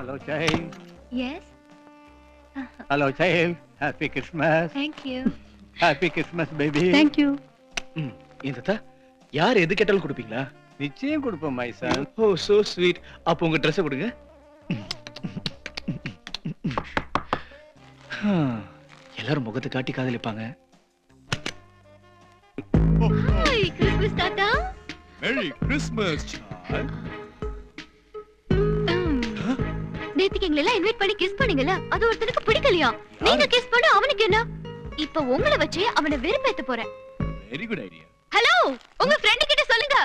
Hello, child. Yes. Hello, child. Happy Christmas. Thank you. Happy Christmas, baby. Thank you. இந்த யார் எது கேட்டாலும் கொடுப்பீங்களா? நிச்சயம் கொடுப்போம் my son. O so sweet. அப்ப உங்க Dress கொடுங்க. எல்லாரும் முகத்தை காட்டி காதலிப்பாங்க. Hi, Christmas Tata. Merry Christmas, child. நேத்துக்கு எங்களை எல்லாம் இன்வைட் பண்ணி கிஸ் பண்ணீங்கல, அது ஒருத்தனுக்கு பிடிக்கலையா? நீங்க கிஸ் பண்ண அவனுக்கு என்ன? இப்ப உங்களை வச்சு அவனை வெறுப்பேத்த போறேன். Very good idea. ஹலோ, உங்க ஃப்ரெண்ட் கிட்ட சொல்லுங்க.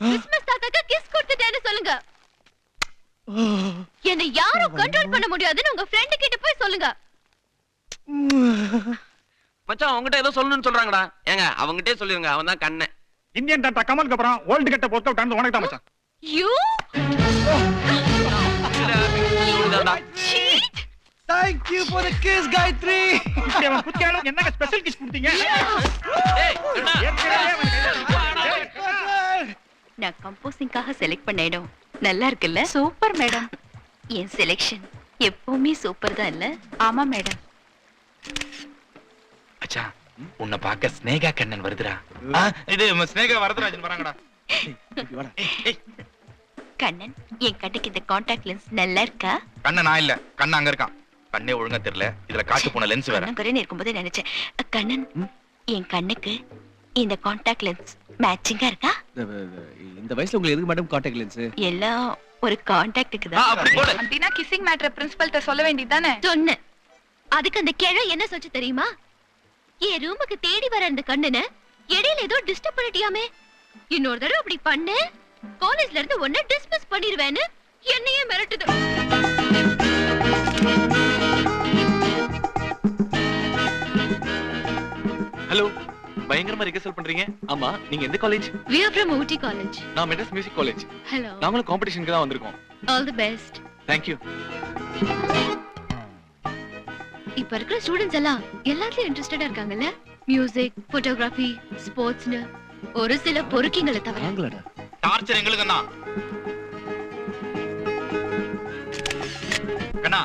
கிறிஸ்மஸ் தாத்தாக்கு கிஸ் கொடுத்துட்டேன்னு சொல்லுங்க. என்ன யாரும் கண்ட்ரோல் பண்ண முடியாதுன்னு உங்க ஃப்ரெண்ட் கிட்ட போய் சொல்லுங்க. மச்சான் அவங்ககிட்ட ஏதோ சொல்லணும்னு சொல்றாங்கடா. ஏங்க அவங்ககிட்டே சொல்லிருங்க, அவன் தான் கண்ணே. இந்தியன் தாத்தா கமலுக்கு அப்புறம் வேர்ல்ட் கட்ட போர்ட் அவுட் ஆனது உனக்கு தான் மச்சான். You Thank you for the kiss, Gayatri. அவன் குத்தியாலும் என்னங்க ஸ்பெஷல் கிஸ் கொடுத்தீங்க? ஏய் அண்ணா நான் கம்போசிங்காக செலக்ட் பண்ண இடம் நல்லா இருக்குல்ல? Super madam. என் செலக்ஷன் எப்பவுமே சூப்பர் தான் இல்ல? ஆமா மேடம். அச்சா உன்னை பார்க்க ஸ்னேகா கண்ணன் வருதுடா. இது ஸ்னேகா வரதராஜன் வராங்கடா. கண்ணன், என் கண்ணுக்கு இந்த கான்டாக்ட் லென்ஸ் நல்லா இருக்கா? கண்ண நான் இல்ல, கண்ண அங்க இருக்கான். கண்ணே ஒழுங்கா தெரியல, இதுல காட்டு போன லென்ஸ் வேற. நான் கரேன் இருக்கும்போது நினைச்சேன், கண்ணன் என் கண்ணுக்கு இந்த கான்டாக்ட் லென்ஸ் மேட்சிங்கா இருக்கா? இந்த வயசுல உங்களுக்கு எதுக்கு மேடம் கான்டாக்ட் லென்ஸ்? எல்லாம் ஒரு கான்டாக்டுக்கு தான். அப்படி போடு. அப்படினா கிசிங் மேட்டர் பிரின்சிபல்ட்ட சொல்ல வேண்டியதானே? சொன்னேன். அதுக்கு அந்த கேழ என்ன சொல்லுச்சு தெரியுமா? என் ரூமுக்கு தேடி வர அந்த கண்ணனை இடையில ஏதோ டிஸ்டர்ப் பண்ணிட்டியாமே, இன்னொரு தடவை அப்படி பண்ணு காலேஜ்ல இருந்து உன்னை டிஸ்மிஸ் பண்ணிடுவேன்னு என்னையே மிரட்டுது. ஹலோ, பயங்கரமா ரிகர்சல் பண்றீங்க. ஆமா, நீங்க எந்த college? We are from Ooty College. நான் மெட்ராஸ் மியூசிக் காலேஜ். Hello. நாங்களும் காம்படிஷனுக்கு தான் வந்திருக்கோம். All the best. Thank you. இப்ப இருக்கிற ஸ்டூடண்ட்ஸ் எல்லாம் எல்லாத்துலயும் இன்ட்ரெஸ்டடா இருக்காங்கல்ல? மியூசிக், போட்டோகிராஃபி, ஸ்போர்ட்ஸ்னு. ஒரு சில பொறுக்கிங்களை தவிர. வாங்கலடா. டார்ச்சர் எங்களுக்கு தான். கண்ணா,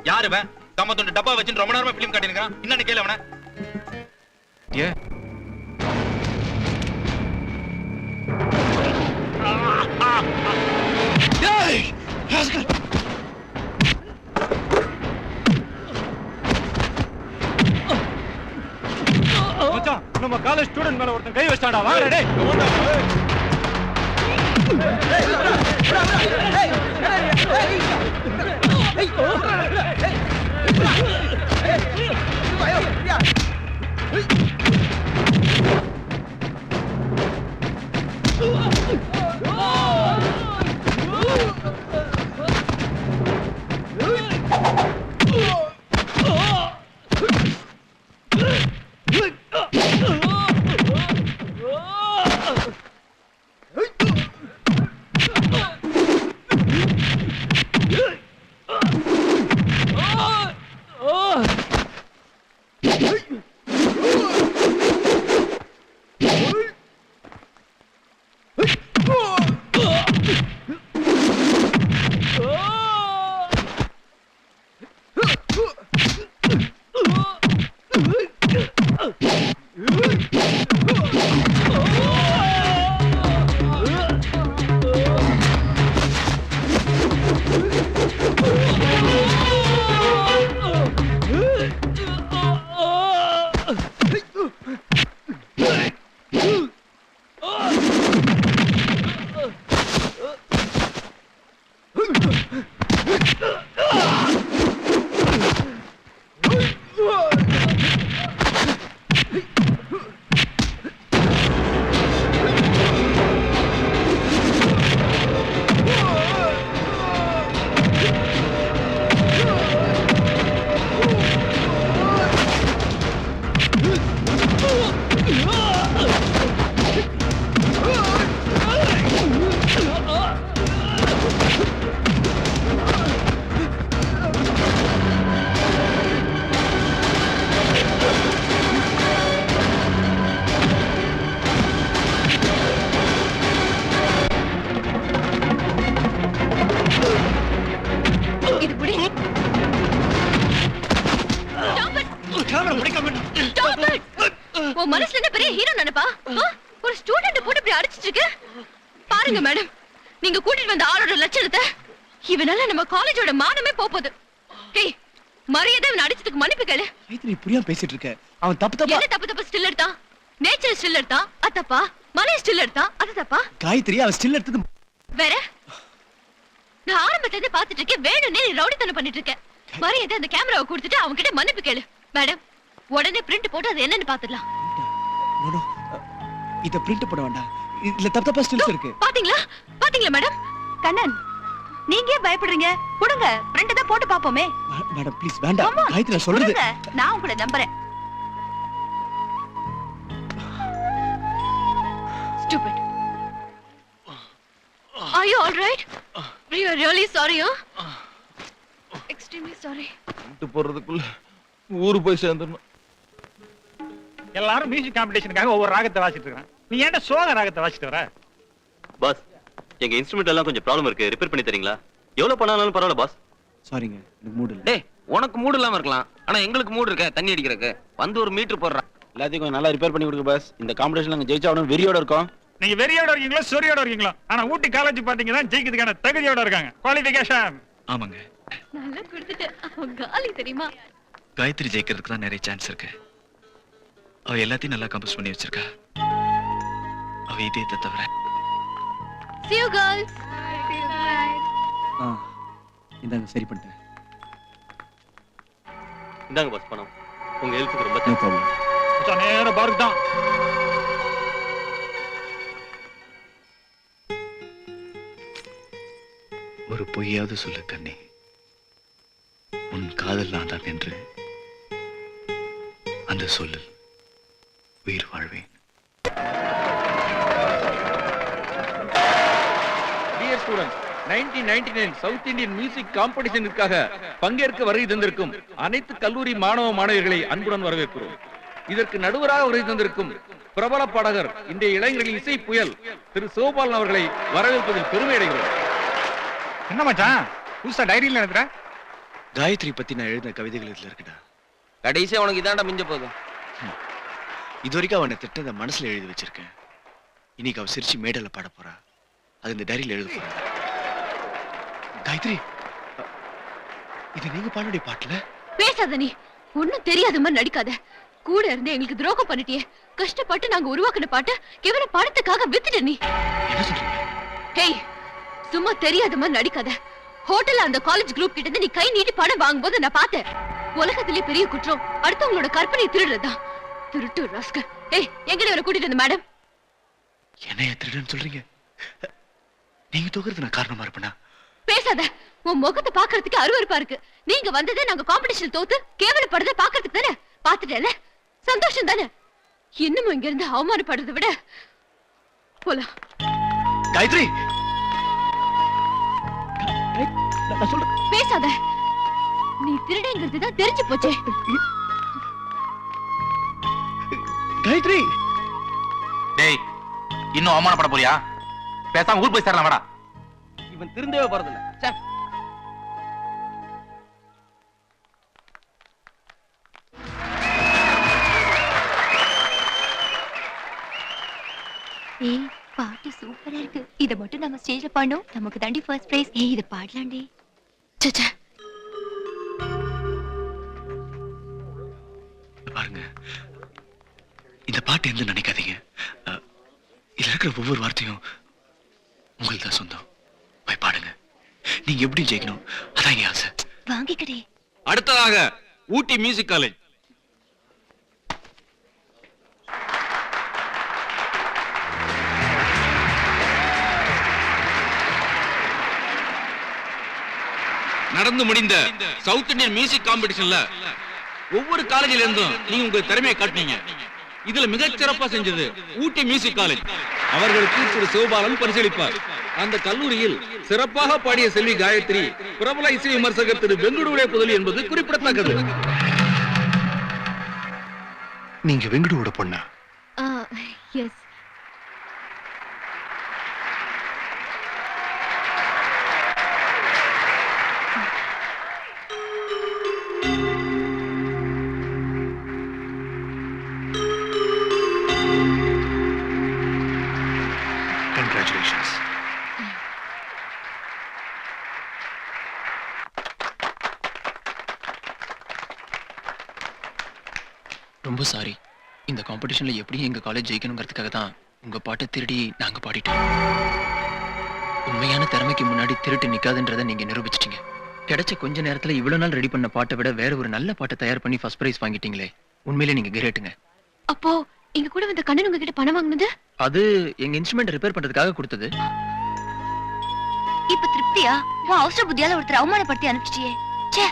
யாரு இவன்? தம்ம துண்டு டப்பா வச்சு ரொம்ப நேரமா ஃபிலிம் காட்டினுக்கான். என்னன்னு கேளு அவன. ஏ டேய் ராஸ்கல். மச்சான், நம்ம காலேஜ் ஸ்டூடண்ட் மேல ஒருத்தன் கை வச்சாடா. வாடா டேய். சொல்லுங்க மேடம், நீங்க கூட்டிட்டு வந்த ஆளோட லட்சணத்தை. இவனால நம்ம காலேஜோட மானமே போகுது. ஏய், மரியாதை இவன் அடிச்சதுக்கு மன்னிப்பு கேளு. கைத்ரி புரியாம பேசிட்டு இருக்க. அவன் தப்பு தப்பா என்ன தப்பு ஸ்டில் எடுத்தான்? நேச்சர் ஸ்டில் எடுத்தான், அது தப்பா? மலை ஸ்டில் எடுத்தான், அது தப்பா? காயத்ரி அவன் ஸ்டில் எடுத்தது வேற நான் ஆரம்பத்துல இருந்து பாத்துட்டு இருக்கேன். வேணும்னே நீ ரவுடித்தனம் பண்ணிட்டு இருக்க. மரியாதை அந்த கேமராவை கொடுத்துட்டு அவங்க கிட்ட மன்னிப்பு கேளு. மேடம், உடனே பிரிண்ட் போட்டு அது என்னன்னு பாத்துடலாம். நோ நோ, இத பிரிண்ட் பண்ண வேண்டாம். இதுல தப்பு தப்பா ஸ்டில்ஸ் இருக்கு. பாத்தீங்களா பாத்தீங்களா மேடம்? கண்ணன், நீங்க ஏன் பயப்படுறீங்க? கொடுங்க, பிரிண்ட் தான் போட்டு பாப்போமே. மேடம் ப்ளீஸ் வேண்டாம். காயத்ரி நான் சொல்றது. நான் உங்களை நம்புறேன். Stupid. Are you all right? We are really sorry, huh? Extremely sorry. விட்டு போறதுக்குள்ள ஊரு போய் சேர்ந்துடணும். எல்லாரும் மியூசிக் காம்படிஷனுக்காக ஒவ்வொரு ராகத்தை வாசிட்டு இருக்காங்க. நீ ஏன்டா சோக ராகத்தை வாசிட்டு வர? பாஸ், எங்க இன்ஸ்ட்ருமெண்ட் எல்லாம் கொஞ்சம் ப்ராப்ளம் இருக்கு. ரிப்பேர் பண்ணி தரீங்களா? எவ்வளவு பண்ணாலும் பரவாயில்ல பாஸ். சாரிங்க, எனக்கு மூட் இல்ல. டேய், உனக்கு மூடு இல்லாம இருக்கலாம், ஆனா எங்களுக்கு மூடு இருக்க. தண்ணி அடிக்கிறதுக்கு வந்து ஒரு மீட்டர் போடுறான். எல்லாத்தையும் கொஞ்சம் நல்லா ரிப்பேர் பண்ணி கொடுங்க பாஸ். இந்த காம்படிஷன்ல நாங்க ஜெயிச்சாவணும் வெறியோட இருக்கோம். நீங்க வெறியோட இருக்கீங்களா சொரியோட இருக்கீங்களா? ஆனா ஊட்டி காலேஜ் பாத்தீங்கன்னா ஜெயிக்கிறதுக்கான தகுதியோட இருக்காங்க. குவாலிஃபிகேஷன். ஆமாங்க, நல்லா கொடுத்துட்டு அவன் காலி தெரியுமா? காயத்ரி ஜெயிக்கிறதுக்கு தான் நிறைய சான்ஸ் இருக்கு. அவ எல்லாத்தையும் நல்லா கம்போஸ் பண்ணி வச்சிருக்கா. அவ இதயத்தை தவிர. See you girls. இந்தாங்க சரி பண்ணிட்டேன். இந்தாங்க பாஸ் பணம். உங்க ஹெல்ப்புக்கு ரொம்ப நோ தேங்க்ஸ். ப்ராப்ளம். மச்சான் நேரா பாருக்கு தான். ஒரு பொய்யாவது சொல்லு கண்ணி. உன் காதல் நான் தான் என்று அந்த சொல்லில் உயிர் வாழ்வேன். Dear students, 1999 south Indian music காம்படிஷனுக்காக பங்கேற்க வருகை தந்திருக்கும் அனைத்து கல்லூரி மாணவ மாணவியர்களை அன்புடன் வரவேற்கிறோம். இதற்கு நடுவராக வருகை தந்திருக்கும் பிரபல பாடகர், இன்றைய இளைஞர்களின் இசை புயல் திரு சிவபாலன் அவர்களை வரவேற்பதில் பெருமை அடைகிறோம். என்ன மச்சான் புதுசா டைரியில எழுதுற? காயத்ரி பத்தி நான் எழுதின கவிதைகள் இதுல இருக்குடா. கடைசியா உனக்கு இதாண்டா மிஞ்ச போகுது. இது வரைக்கும் அவனை திட்டத மனசுல எழுதி வச்சிருக்கேன். இன்னைக்கு அவ சிரிச்சு மேடல பாட போறா. அது இந்த டைரியில எழுத போறா. காயத்ரி, இது நீங்க பாடுற பாட்டுல? பேசாத நீ. ஒண்ணும் தெரியாத மாதிரி நடிக்காத. கூட இருந்து எங்களுக்கு துரோகம் பண்ணிட்டியே. கஷ்டப்பட்டு நாங்க உருவாக்குன பாட்டு கேவல படத்துக்காக வித்துட்ட நீ. என்ன சொல்றீங்க? ஹேய், சும்மா தெரியாத மாதிரி நடிக்காத. ஹோட்டல்ல அந்த காலேஜ் குரூப் கிட்ட இருந்து நீ கை நீட்டி பணம் வாங்கும்போது நான் பார்த்தேன். உலகத்திலே பெரிய குற்றம் அடுத்தவங்களோட கற்பனை திருடுறதுதான். திருட்டு ராஸ்கல். ஏய், எங்கடி அவரை கூட்டிட்டு வந்த மேடம்? என்னைய திருடுன்னு சொல்றீங்க? நீங்க தூக்குறது நான் காரணமா இருப்பேனா? பேசாத. உன் முகத்தை பாக்குறதுக்கு அருவருப்பா இருக்கு. நீங்க வந்ததே நாங்க காம்படிஷன் தோத்து கேவலப்படுறத பாக்குறதுக்கு தானே. பாத்துட்டேல, சந்தோஷம் தானே. இன்னமும் இங்க இருந்து அவமானப்படுறதை விட போலாம். காயத்ரி, நான் சொல்றேன். பேசாத. நீ திருடங்கிறது தான் தெரிஞ்சு போச்சே. காயத்ரி, டேய், இன்னும் அவமானப்பட போறியா? பேசாம ஊர் போய் சேரலாம் வாடா. இவன் திருந்தவே போறதில்ல. ச்சே. ஏய், பாட்டு சூப்பரா இருக்கு. இத மட்டும் நம்ம ஸ்டேஜ்ல பாடணும். நமக்கு தாண்டி ஃபர்ஸ்ட் பிரைஸ். ஏய், இத பாடலாம்டி. சச்சா. பாருங்க, இந்த பாட்டு எந்த நினைக்காதீங்க. இதுல இருக்கிற ஒவ்வொரு வார்த்தையும் உங்களுக்கு தான் சொந்தம். போய் பாடுங்க. நீங்க எப்படி ஜெயிக்கணும் அதான் என் ஆசை. வாங்கிக்கடே. அடுத்ததாக ஊட்டி மியூசிக் காலேஜ். நடந்து முடிந்த சவுத் இந்தியன் மியூசிக் காம்படிஷன்ல ஒவ்வொரு காலேஜில இருந்தும் நீங்க உங்க திறமையை காட்டினீங்க. இதுல மிகச் சிறப்பா செஞ்சது ஊட்டி மியூசிக் காலேஜ். அவர்களுக்கு திரு சிவபாலன் பரிசீலிப்பார். அந்த கல்லூரியில் சிறப்பாக பாடிய செல்வி காயத்ரி பிரபல இசை விமர்சகர் திரு வெங்குடுடைய புதலி என்பது குறிப்பிடத்தக்கது. நீங்க வெங்கடோட பொண்ணா? எஸ். Congratulations. ரொம்ப சாரி. இந்த காம்படிஷன்ல எப்படியும் எங்க காலேஜ் ஜெயிக்கணுங்கிறதுக்காக தான் உங்க பாட்டை திருடி நாங்க பாடிட்டோம். உண்மையான திறமைக்கு முன்னாடி திருட்டு நிக்காதுன்றதை நீங்க நிரூபிச்சிட்டீங்க. கிடைச்ச கொஞ்ச நேரத்துல இவ்வளவு நாள் ரெடி பண்ண பாட்டை விட வேற ஒரு நல்ல பாட்டை தயார் பண்ணி ஃபர்ஸ்ட் பிரைஸ் வாங்கிட்டீங்களே, உண்மையிலே நீங்க கிரேட்டுங்க. அப்போ எங்க கூட வந்த கண்ணன் உங்ககிட்ட பணம் வாங்குனது? அது எங்க இன்ஸ்ட்ருமெண்ட் ரிப்பேர் பண்றதுக்காக கொடுத்தது. இப்ப திருப்தியா? உன் அவசர புத்தியால ஒருத்தர் அவமானப்படுத்தி அனுப்பிச்சிட்டியே. ச்சே.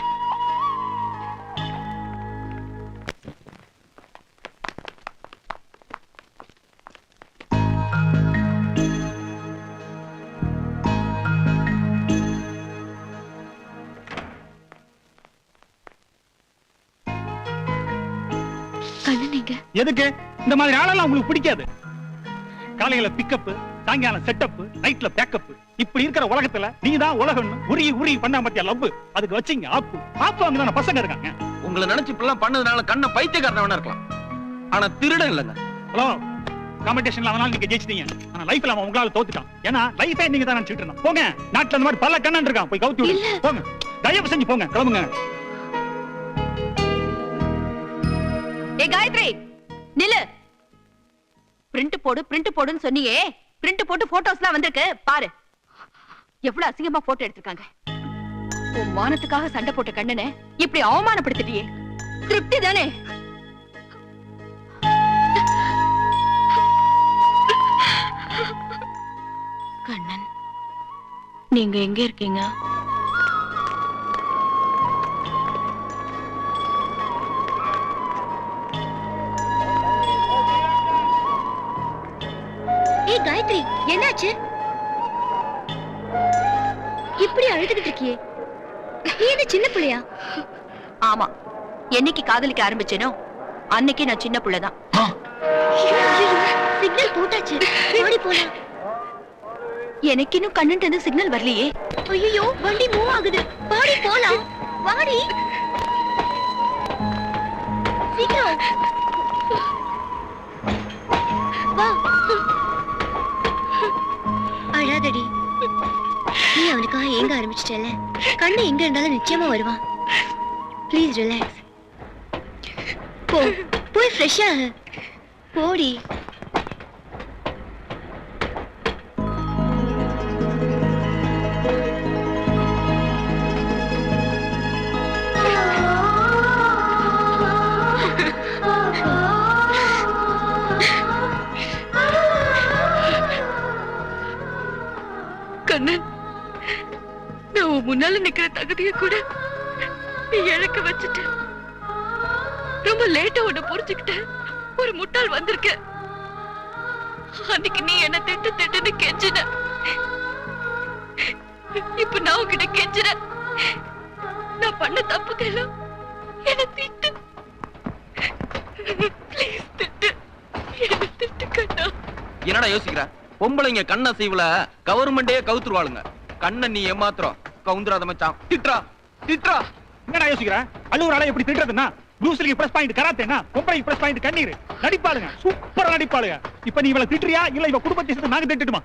கண்ணன் நீங்க எதுக்கு இந்த மாதிரி ஆளெல்லாம் உங்களுக்கு பிடிக்காது? காலையில பிக்கப், சாயங்காலம் செட்டப், நைட்ல பேக்கப், இப்படி இருக்கிற உலகத்துல நீங்க தான் உலகம்னு உருகி பண்ண பத்தியா லவ். அதுக்கு வச்சீங்க ஆப்பு அங்கதான பசங்க இருக்காங்க. உங்களை நினைச்சு இப்பெல்லாம் பண்ணதுனால கண்ணை பைத்தியக்காரனா இருக்கலாம், ஆனா திருடன் இல்லைங்க. ஹலோ, காம்படிஷன்ல அவனால நீங்க ஜெயிச்சிட்டீங்க. ஆனா லைஃப்ல அவன் உங்களால தோத்துட்டான். ஏன்னா லைஃபே நீங்க தான் நினைச்சிட்டு இருந்தான். போங்க, நாட்டுல அந்த மாதிரி பல கண்ணன் இருக்கான், போய் கவுத்தி விடு. போங்க, தயவு செஞ்சு போங்க, கிளம்புங்க. ஏ காயத்ரி, நில்லு. பிரிண்ட் போடுன்னு சொன்னியே, பிரிண்ட் போட்டு போட்டோஸ்லாம் வந்திருக்கு பாரு. எவ்வளவு அசிங்கமா போட்டோ எடுத்திருக்காங்க. உன் மானத்துக்காக சண்டை போட்ட கண்ணனை இப்படி அவமானப்படுத்திட்டியே. திருப்தி தானே? கண்ணன், நீங்க எங்க இருக்கீங்க? ஏய் காயத்ரி, என்னாச்சு? இப்படி அழுதுகிட்டு இருக்கியே, நீ என்ன சின்ன பிள்ளையா? ஆமா, என்னைக்கு காதலிக்க ஆரம்பிச்சேனோ அன்னைக்கு நான் சின்ன பிள்ளைதான். சிக்னல் போட்டாச்சு, ஓடி போலாம். எனக்கு இன்னும் கண்ணன்ட்டு இருந்து சிக்னல் வரலையே. ஐயோ, வண்டி மூவ் ஆகுது. பாடி போலாம், வாடி சீக்கிரம் வா. அழாதடி, நீ அவனுக்காக ஏங்க ஆரம்பிச்சிட்டல. கண்ணு எங்க இருந்தாலும் நிச்சயமா வருவான். Please relax. போய் ஃப்ரெஷ் ஆகு, போடி. கண்ணன், நான் உன் முன்னால நிக்கிற தகுதியை கூட நீ இழக்க வச்சுட்ட. ரொம்ப லேட்டா உன்னை புரிஞ்சுக்கிட்ட. ஒரு முட்டாள் வந்திருக்க. அன்னைக்கு நீ என்ன திட்டுன்னு கெஞ்சின. இப்ப நான் உன்கிட்ட கெஞ்சிறேன். நான் பண்ண தப்புக்கெல்லாம் என்ன திட்டு. Please திட்டு. என்ன திட்டு கண்ணா. என்னடா யோசிக்கிற? பொம்பளைங்க கண்ண சீவுல கவர்மெண்டே கவுத்துருவாளுங்க. கண்ணன் நீ ஏமாத்திரம் கவுந்துராத மச்சான். திட்றா திட்றா. என்னடா யோசிக்கிற? அழுவுற ஆளை எப்படி திட்டுறதுன்னா, ப்ளூஸ்லிக்கு ப்ளஸ் பாயிண்ட் கராத்தேனா, பொம்பளைக்கு ப்ளஸ் பாயிண்ட் கண்ணீர். நடிப்பாளுங்க, சூப்பரா நடிப்பாளுங்க. இப்ப நீ இவளை திட்டுறியா இல்ல இவ குடும்பத்தை சேர்த்து நாங்க திட்டுமா?